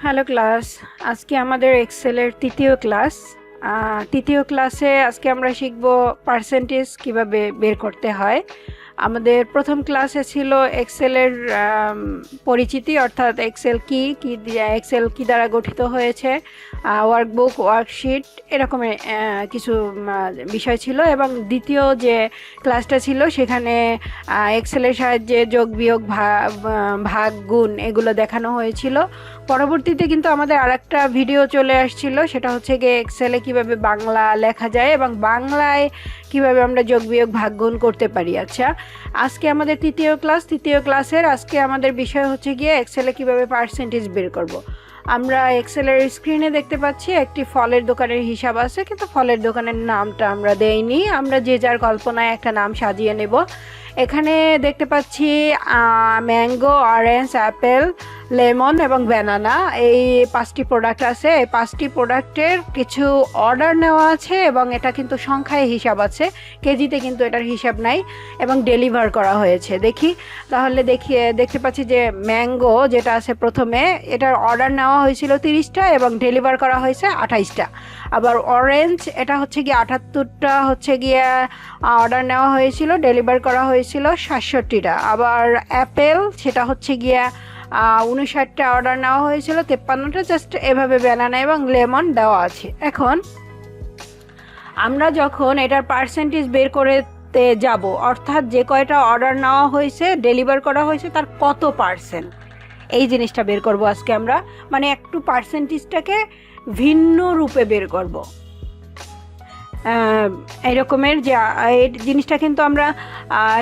Hello class, আজকে আমাদের এক্সেলের তৃতীয় ক্লাসে আজকে আমরা শিখব পার্সেন্টেজ কিভাবে বের করতে হয়। আমাদের প্রথম ক্লাসে ছিল এক্সেলের পরিচিতি, অর্থাৎ এক্সেল কি এক্সেল কি দ্বারা গঠিত হয়েছে, ওয়ার্কবুক, ওয়ার্কশিট এরকমের কিছু বিষয় ছিল। এবং দ্বিতীয় যে ক্লাসটা ছিল সেখানে এক্সেলের সাহায্যে যোগ বিয়োগ ভাগ গুণ এগুলো দেখানো হয়েছিল। পরবর্তীতে কিন্তু আমাদের আরেকটা ভিডিও চলে আসছিল, সেটা হচ্ছে গিয়ে এক্সেলে কিভাবে বাংলা লেখা যায় এবং বাংলায় কিভাবে আমরা যোগ বিয়োগ ভাগ গুণ করতে পারি। আচ্ছা, আজকে আমাদের তৃতীয় ক্লাসের আজকে আমাদের বিষয় হচ্ছে গিয়ে এক্সেলে কিভাবে পার্সেন্টেজ বের করব। আমরা এক্সেলের স্ক্রিনে দেখতে পাচ্ছি একটি ফলের দোকানের হিসাব আছে, কিন্তু ফলের দোকানের নামটা আমরা দেইনি, আমরা যে যার কল্পনায় একটা নাম সাজিয়ে নেব। এখানে দেখতে পাচ্ছি ম্যাঙ্গো, অরেঞ্জ, অ্যাপেল, লেমন এবং ব্যানানা, এই 5টি প্রোডাক্ট আছে। এই 5টি প্রোডাক্টের কিছু অর্ডার নেওয়া আছে এবং এটা কিন্তু সংখ্যায় হিসাব আছে, কেজিতে কিন্তু এটার হিসাব নাই এবং ডেলিভার করা হয়েছে। তাহলে দেখতে পাচ্ছি যে ম্যাঙ্গো যেটা আছে প্রথমে, এটার অর্ডার নেওয়া হয়েছিল 30টা এবং ডেলিভার করা হয়েছে 28টা। আবার অরেঞ্জ এটা হচ্ছে গিয়ে 78টা হচ্ছে গিয়ে অর্ডার নেওয়া হয়েছিল, ডেলিভার করা হয়েছিল 67টা। আবার অ্যাপেল সেটা হচ্ছে গিয়ে 59টা অর্ডার নেওয়া হয়েছিল, 53টা। জাস্ট এভাবে ব্যানানা এবং লেমন দেওয়া আছে। এখন আমরা যখন এটার পার্সেন্টেজ বের করতে যাব, অর্থাৎ যে কয়টা অর্ডার নেওয়া হয়েছে, ডেলিভার করা হয়েছে, তার কত পার্সেন্ট, এই জিনিসটা বের করব আজকে আমরা। মানে একটু পার্সেন্টেজটাকে ভিন্ন রূপে বের করব। এই রকমের যে এই জিনিসটা কিন্তু আমরা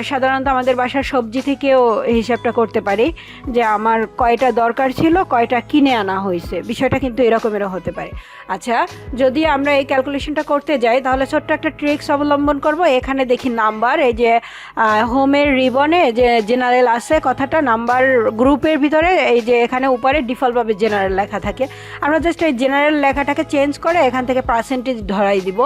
সাধারণত আমাদের বাসার সবজি থেকেও হিসাবটা করতে পারি, যে আমার কয়টা দরকার ছিল, কয়টা কিনে আনা হয়েছে, বিষয়টা কিন্তু এরকমেরও হতে পারে। আচ্ছা, যদি আমরা এই ক্যালকুলেশনটা করতে যাই তাহলে ছোট্ট একটা ট্রিক্স অবলম্বন করব। এখানে দেখি নাম্বার, এই যে হোমের রিবনে যে জেনারেল আছে কথাটা, নাম্বার গ্রুপের ভিতরে এই যে এখানে উপরে ডিফল্টভাবে জেনারেল লেখা থাকে। আমরা জাস্ট এই জেনারেল লেখাটাকে চেঞ্জ করে এখান থেকে পার্সেন্টেজ ধরাই দিব,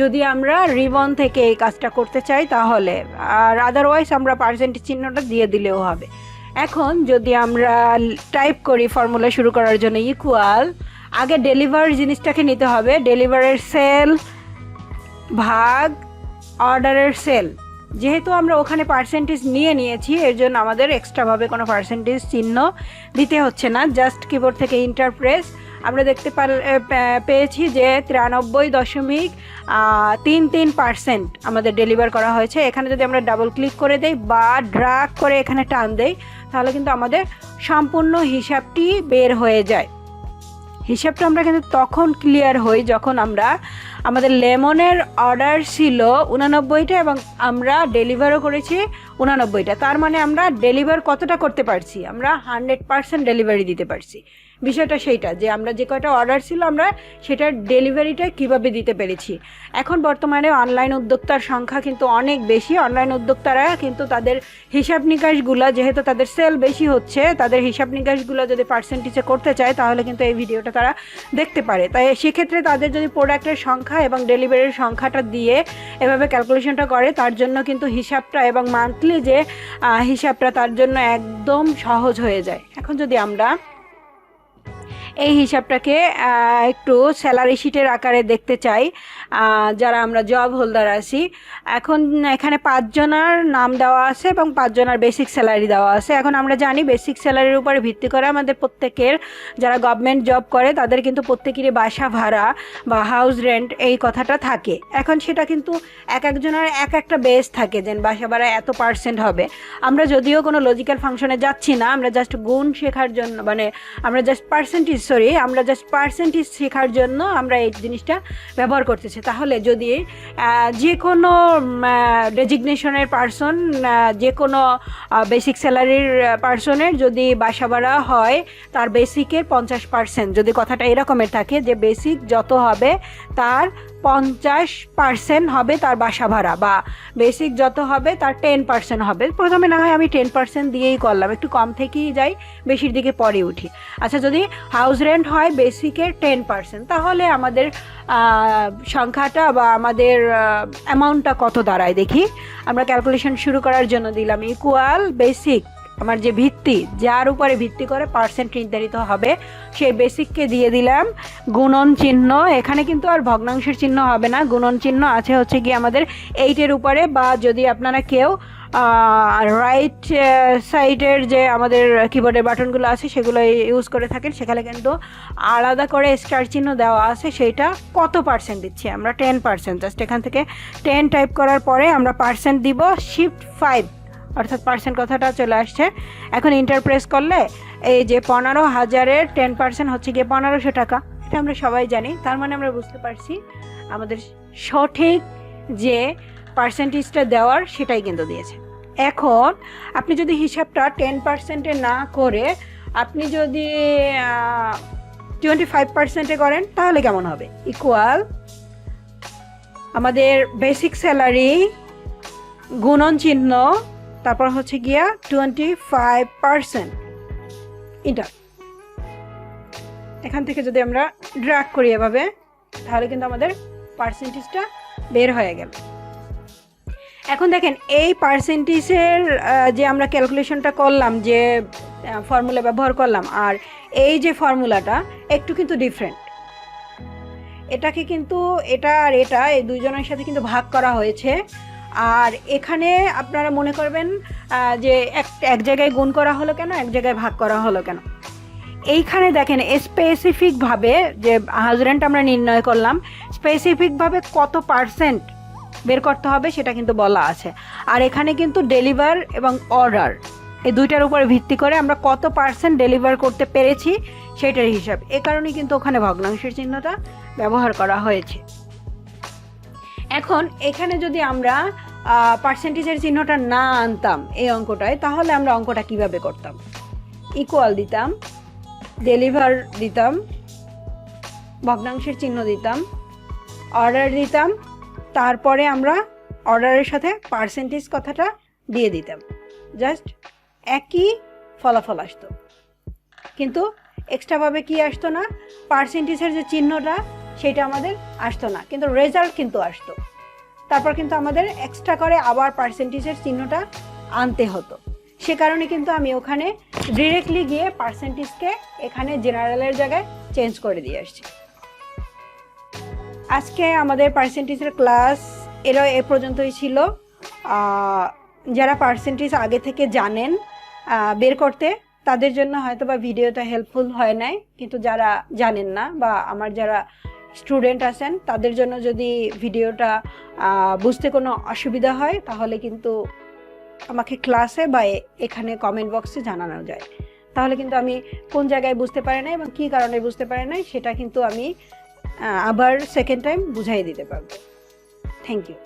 যদি আমরা রিবন থেকে এই কাজটা করতে চাই তাহলে। আর আদারওয়াইজ আমরা পার্সেন্টেজ চিহ্নটা দিয়ে দিলেও হবে। এখন যদি আমরা টাইপ করি ফর্মুলা শুরু করার জন্য, ইকুয়াল, আগে ডেলিভার জিনিসটাকে নিতে হবে, ডেলিভারের সেল ভাগ অর্ডারের সেল। যেহেতু আমরা ওখানে পার্সেন্টেজ নিয়েছি, এর জন্য আমাদের এক্সট্রাভাবে কোনো পার্সেন্টেজ চিহ্ন দিতে হচ্ছে না, জাস্ট কিবোর্ড থেকে ইন্টার প্রেস। আমরা দেখতে পেয়েছি যে 93.33% আমাদের ডেলিভার করা হয়েছে। এখানে যদি আমরা ডাবল ক্লিক করে দেই বা ড্র্যাগ করে এখানে টান দেই তাহলে কিন্তু আমাদের সম্পূর্ণ হিসাবটি বের হয়ে যায়। হিসাবটা আমরা কিন্তু তখন ক্লিয়ার হই যখন আমাদের লেমনের অর্ডার ছিল 89টা এবং আমরা ডেলিভারও করেছি 89টা। তার মানে আমরা ডেলিভার কতটা করতে পারছি, আমরা 100% ডেলিভারি দিতে পারছি। বিষয়টা সেইটা যে আমরা যে কয়টা অর্ডার ছিল আমরা সেটার ডেলিভারিটা কিভাবে দিতে পেরেছি। এখন বর্তমানে অনলাইন উদ্যোক্তার সংখ্যা কিন্তু অনেক বেশি। অনলাইন উদ্যোক্তারা কিন্তু তাদের হিসাব নিকাশগুলো, যেহেতু তাদের সেল বেশি হচ্ছে, তাদের হিসাব নিকাশগুলো যদি পার্সেন্টেজে করতে চায় তাহলে কিন্তু এই ভিডিওটা তারা দেখতে পারে। তাই সেক্ষেত্রে তাদের যদি প্রোডাক্টের সংখ্যা এবং ডেলিভারির সংখ্যাটা দিয়ে এভাবে ক্যালকুলেশনটা করে, তার জন্য কিন্তু হিসাবটা এবং মান্থলি যে হিসাবটা তার জন্য একদম সহজ হয়ে যায়। এখন যদি আমরা এই হিসাবটাকে একটু স্যালারি শিটের আকারে দেখতে চাই, যারা আমরা জব হোল্ডার আছি, এখন এখানে 5 জনের নাম দেওয়া আছে এবং 5 জনের বেসিক স্যালারি দেওয়া আছে। এখন আমরা জানি বেসিক স্যালারির উপরে ভিত্তি করে আমাদের প্রত্যেকের, যারা গভর্নমেন্ট জব করে তাদের কিন্তু প্রত্যেকেরই বাসা ভাড়া বা হাউস রেন্ট এই কথাটা থাকে। এখন সেটা কিন্তু একজনের একটা বেস থাকে, যে বাসা ভাড়া এত % হবে। আমরা যদিও কোনো লজিক্যাল ফাংশনে যাচ্ছি না, আমরা জাস্ট গুণ শেখার জন্য, মানে আমরা জাস্ট পার্সেন্টেজ শেখার জন্য আমরা এই জিনিসটা ব্যবহার করতেছি। তাহলে যদি যে কোনো ডেজিগনেশনের পার্সন, যে কোনো বেসিক স্যালারির পার্সনের যদি বাসা ভাড়া হয় তার বেসিকের 50%, যদি কথাটা এরকমের থাকে যে বেসিক যত হবে তার 50% হবে তার বাসা ভাড়া, বা বেসিক যত হবে তার 10% হবে। প্রথমে না হয় আমি 10% দিয়েই করলাম, একটু কম থেকেই যাই, বেশির দিকে পরে উঠি। আচ্ছা, যদি হাউস রেন্ট হয় বেসিকের 10%, তাহলে আমাদের সংখ্যাটা বা আমাদের অ্যামাউন্টটা কত দাঁড়ায় দেখি। আমরা ক্যালকুলেশন শুরু করার জন্য দিলাম ইকুয়াল বেসিক আমার যে ভিত্তি, যার উপরে ভিত্তি করে পার্সেন্ট নির্ধারিত হবে, সেই বেসিককে দিয়ে দিলাম গুণন চিহ্ন। এখানে কিন্তু আর ভগ্নাংশের চিহ্ন হবে না, গুণন চিহ্ন আছে হচ্ছে কি আমাদের 8-এর উপরে, বা যদি আপনারা কেউ রাইট সাইডের যে আমাদের কিবোর্ডের বাটনগুলো আছে সেগুলো ইউজ করে থাকেন, সেখানে কিন্তু আলাদা করে স্টার চিহ্ন দেওয়া আছে, সেইটা কত পার্সেন্ট দিচ্ছি আমরা 10%। জাস্ট এখান থেকে 10 টাইপ করার পরে আমরা পার্সেন্ট দিব, শিফট 5, অর্থাৎ পার্সেন্ট কথাটা চলে আসছে। এখন ইন্টার প্রেস করলে এই যে 15,000-এর 10% হচ্ছে গিয়ে 1500 টাকা, এটা আমরা সবাই জানি। তার মানে আমরা বুঝতে পারছি আমাদের সঠিক যে পার্সেন্টেজটা দেওয়ার সেটাই কিন্তু দিয়েছে। এখন আপনি যদি হিসাবটা 10%-এ না করে আপনি যদি 25%-এ করেন তাহলে কেমন হবে? ইকুয়াল আমাদের বেসিক স্যালারি গুণন চিহ্ন, তারপর হচ্ছে গিয়া 25%। ইন্টার। এখান থেকে যদি আমরা ড্র্যাগ করি এভাবে, তাহলে কিন্তু আমাদের পার্সেন্টেজটা বের হয়ে গেল। এখন দেখেন এই পার্সেন্টেজের যে আমরা ক্যালকুলেশনটা করলাম, যে ফর্মুলা ব্যবহার করলাম, আর এই যে ফর্মুলাটা একটু কিন্তু ডিফারেন্ট। এটাকে কিন্তু এটা আর এটা এই দুইজনের সাথে কিন্তু ভাগ করা হয়েছে। আর এখানে আপনারা মনে করবেন যে এক জায়গায় গুণ করা হলো কেন, এক জায়গায় ভাগ করা হলো কেন। এইখানে দেখেন স্পেসিফিকভাবে যে হাজরেন্ট আমরা নির্ণয় করলাম, স্পেসিফিকভাবে কত পার্সেন্ট বের করতে হবে সেটা কিন্তু বলা আছে। আর এখানে কিন্তু ডেলিভার এবং অর্ডার এই দুইটার উপরে ভিত্তি করে আমরা কত পার্সেন্ট ডেলিভার করতে পেরেছি সেটার হিসাব। এ কারণেই কিন্তু ওখানে ভগ্নাংশের চিহ্নটা ব্যবহার করা হয়েছে। এখন এখানে যদি আমরা পার্সেন্টেজের চিহ্নটা না আনতাম এই অঙ্কটায়, তাহলে আমরা অঙ্কটা কিভাবে করতাম? ইকুয়াল দিতাম, ডেলিভার দিতাম, ভগ্নাংশের চিহ্ন দিতাম, অর্ডার দিতাম, তারপরে আমরা অর্ডারের সাথে পার্সেন্টেজ কথাটা দিয়ে দিতাম। জাস্ট একই ফলাফল আসতো, কিন্তু এক্সট্রাভাবে কি আসতো না, পার্সেন্টেজের যে চিহ্নটা সেটা আমাদের আসতো না, কিন্তু রেজাল্ট কিন্তু আসতো। তারপর কিন্তু আমাদের এক্সট্রা করে আবার পার্সেন্টেজের চিহ্নটা আনতে হতো। সে কারণে কিন্তু আমি ওখানে ডিরেক্টলি গিয়ে পার্সেন্টেজকে এখানে জেনারেলের জায়গায় চেঞ্জ করে দিয়ে আসছি। আজকে আমাদের পার্সেন্টেজের ক্লাস এ পর্যন্তই ছিল। যারা পার্সেন্টেজ আগে থেকে জানেন বের করতে, তাদের জন্য হয়তো বা ভিডিওটা হেল্পফুল হয় নাই, কিন্তু যারা জানেন না বা আমার যারা স্টুডেন্ট আছেন তাদের জন্য যদি ভিডিওটা বুঝতে কোনো অসুবিধা হয়, তাহলে কিন্তু আমাকে ক্লাসে বা এখানে কমেন্ট বক্সে জানানো যায়। তাহলে কিন্তু আমি কোন জায়গায় বুঝতে পারি নাই এবং কী কারণে বুঝতে পারি নাই সেটা কিন্তু আমি আবার সেকেন্ড টাইম বুঝাই দিতে পারবো। Thank you.